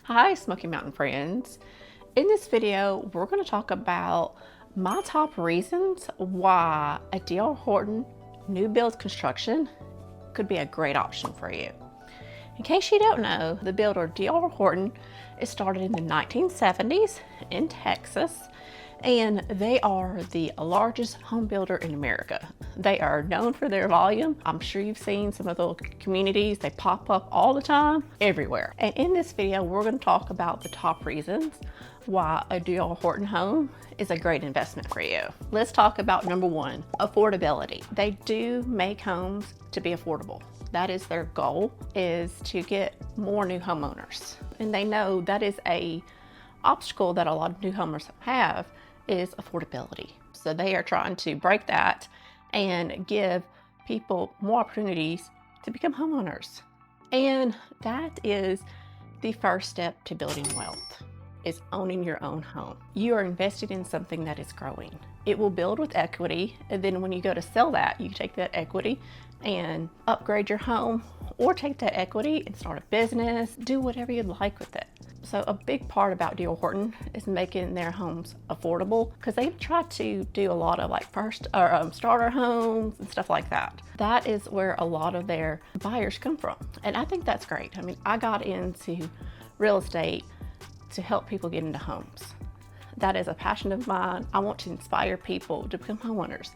Hi, Smoky Mountain friends. In this video, we're going to talk about my top reasons why a D.R. Horton new build construction could be a great option for you. In case you don't know, the builder D.R. Horton is started in the 1970s in Texas, and they are the largest home builder in America. They are known for their volume. I'm sure you've seen some of the communities. They pop up all the time, everywhere. And in this video, we're going to talk about the top reasons why a D.R. Horton home is a great investment for you. Let's talk about number one, affordability. They do make homes to be affordable. That is their goal, is to get more new homeowners. And they know that is a obstacle that a lot of new homeowners have, is affordability. So they are trying to break that and give people more opportunities to become homeowners. And that is the first step to building wealth, is owning your own home. You are invested in something that is growing. It will build with equity, and then when you go to sell that, you take that equity and upgrade your home, or take that equity and start a business, do whatever you'd like with it. So a big part about D.R. Horton is making their homes affordable, because they try to do a lot of like starter homes and stuff like that. That is where a lot of their buyers come from. And I think that's great. I mean, I got into real estate to help people get into homes. That is a passion of mine. I want to inspire people to become homeowners,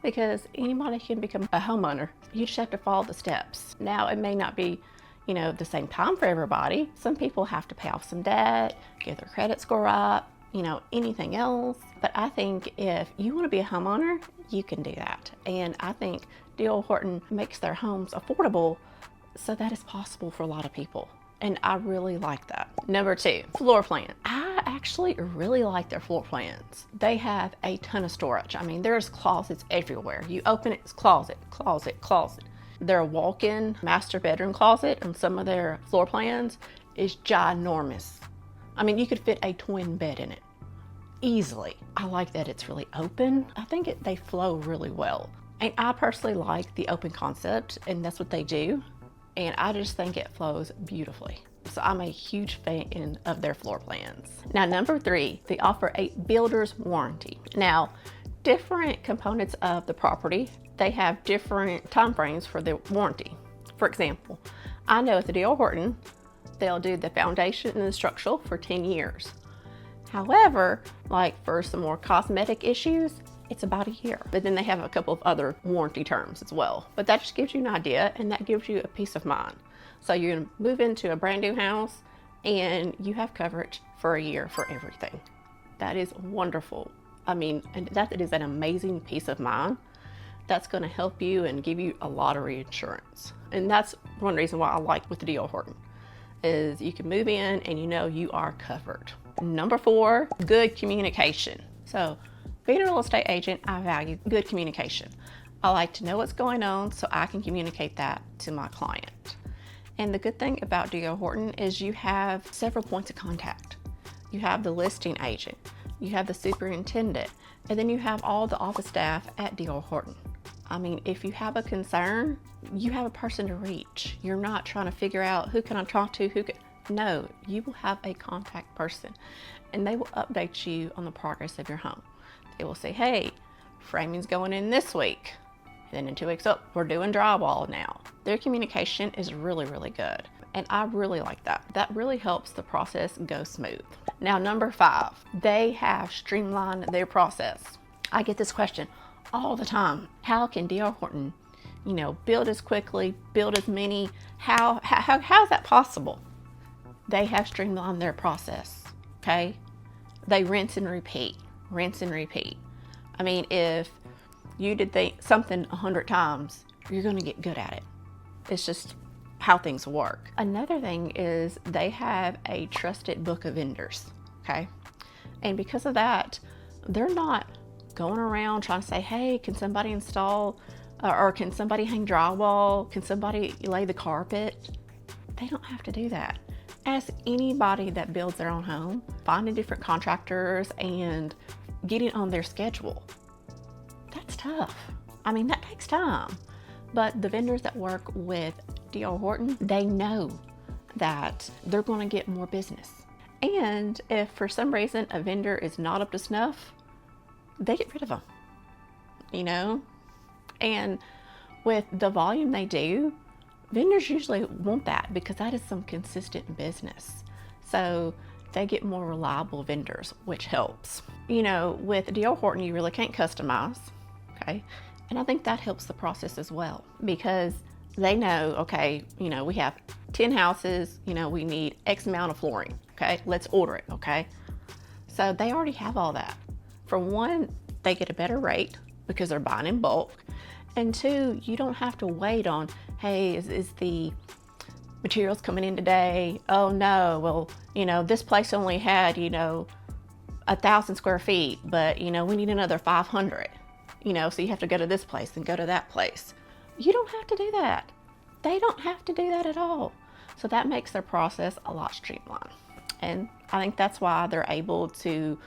because anybody can become a homeowner. You just have to follow the steps. Now, it may not be, the same time for everybody. Some people have to pay off some debt, get their credit score up, anything else. But I think if you want to be a homeowner, you can do that. And I think D.R. Horton makes their homes affordable, so that is possible for a lot of people. And I really like that. Number two, floor plan. I actually really like their floor plans. They have a ton of storage. I mean, there's closets everywhere. You open it, it's closet, closet, closet. Their walk-in master bedroom closet on some of their floor plans is ginormous. I mean, you could fit a twin bed in it easily. I like that it's really open. I think they flow really well. And I personally like the open concept, and that's what they do. And I just think it flows beautifully. So I'm a huge fan of their floor plans. Now, number three, they offer a builder's warranty. Now, different components of the property, they have different time frames for the warranty. For example, I know at the D.R. Horton, they'll do the foundation and the structural for 10 years. However, like for some more cosmetic issues, it's about a year. But then they have a couple of other warranty terms as well. But that just gives you an idea, and that gives you a peace of mind. So you're gonna move into a brand new house and you have coverage for a year for everything. That is wonderful. I mean, and that is an amazing peace of mind. That's gonna help you and give you a lot of reinsurance. And that's one reason why I like with the D.R. Horton, is you can move in and you are covered. Number four, good communication. So being a real estate agent, I value good communication. I like to know what's going on so I can communicate that to my client. And the good thing about D.R. Horton is you have several points of contact. You have the listing agent, you have the superintendent, and then you have all the office staff at D.R. Horton. I mean, if you have a concern, you have a person to reach. You're not trying to figure out who can I talk to, no, you will have a contact person, and they will update you on the progress of your home. They will say, hey, framing's going in this week. And then in 2 weeks, we're doing drywall now. Their communication is really, really good. And I really like that. That really helps the process go smooth. Now, number five, they have streamlined their process. I get this question all the time. How can D.R. Horton, build as quickly, build as many? How is that possible? They have streamlined their process, okay? They rinse and repeat. I mean, if you did something 100 times, you're going to get good at it. It's just how things work. Another thing is they have a trusted book of vendors, okay? And because of that, they're not going around trying to say, hey, can somebody install, or can somebody hang drywall? Can somebody lay the carpet? They don't have to do that. Ask anybody that builds their own home, finding different contractors and getting on their schedule. That's tough. I mean, that takes time. But the vendors that work with D.R. Horton, they know that they're going to get more business. And if for some reason a vendor is not up to snuff, they get rid of them, you know? And with the volume they do, vendors usually want that because that is some consistent business. So they get more reliable vendors, which helps. You know, with D.R. Horton, you really can't customize, okay? And I think that helps the process as well because they know, okay, you know, we have 10 houses, you know, we need X amount of flooring, okay? Let's order it, okay? So they already have all that. For one, they get a better rate because they're buying in bulk. And two, you don't have to wait on, hey, is the materials coming in today? Oh no, well, you know, this place only had, you know, 1,000 square feet, but you know, we need another 500, you know, so you have to go to this place and go to that place. You don't have to do that. They don't have to do that at all. So that makes their process a lot streamlined. And I think that's why they're able to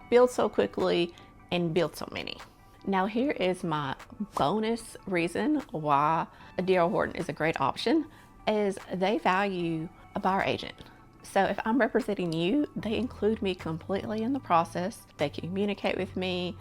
build so quickly and build so many. Now here is my bonus reason why a D.R. Horton is a great option, is they value a buyer agent. So if I'm representing you, they include me completely in the process. They communicate with me.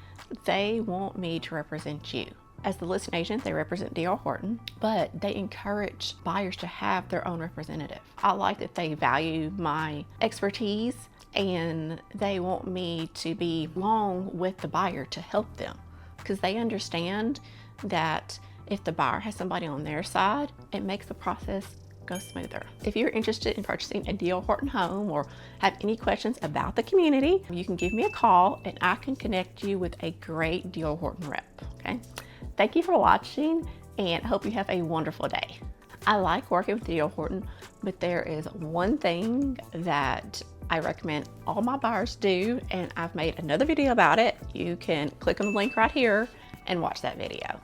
They want me to represent you. As the listing agent, they represent D.R. Horton, but they encourage buyers to have their own representative. I like that they value my expertise and they want me to be along with the buyer to help them because they understand that if the buyer has somebody on their side, it makes the process go smoother. If you're interested in purchasing a D.R. Horton home or have any questions about the community, you can give me a call and I can connect you with a great D.R. Horton rep, okay? Thank you for watching and hope you have a wonderful day. I like working with D.R. Horton, but there is one thing that I recommend all my buyers do, and I've made another video about it. You can click on the link right here and watch that video.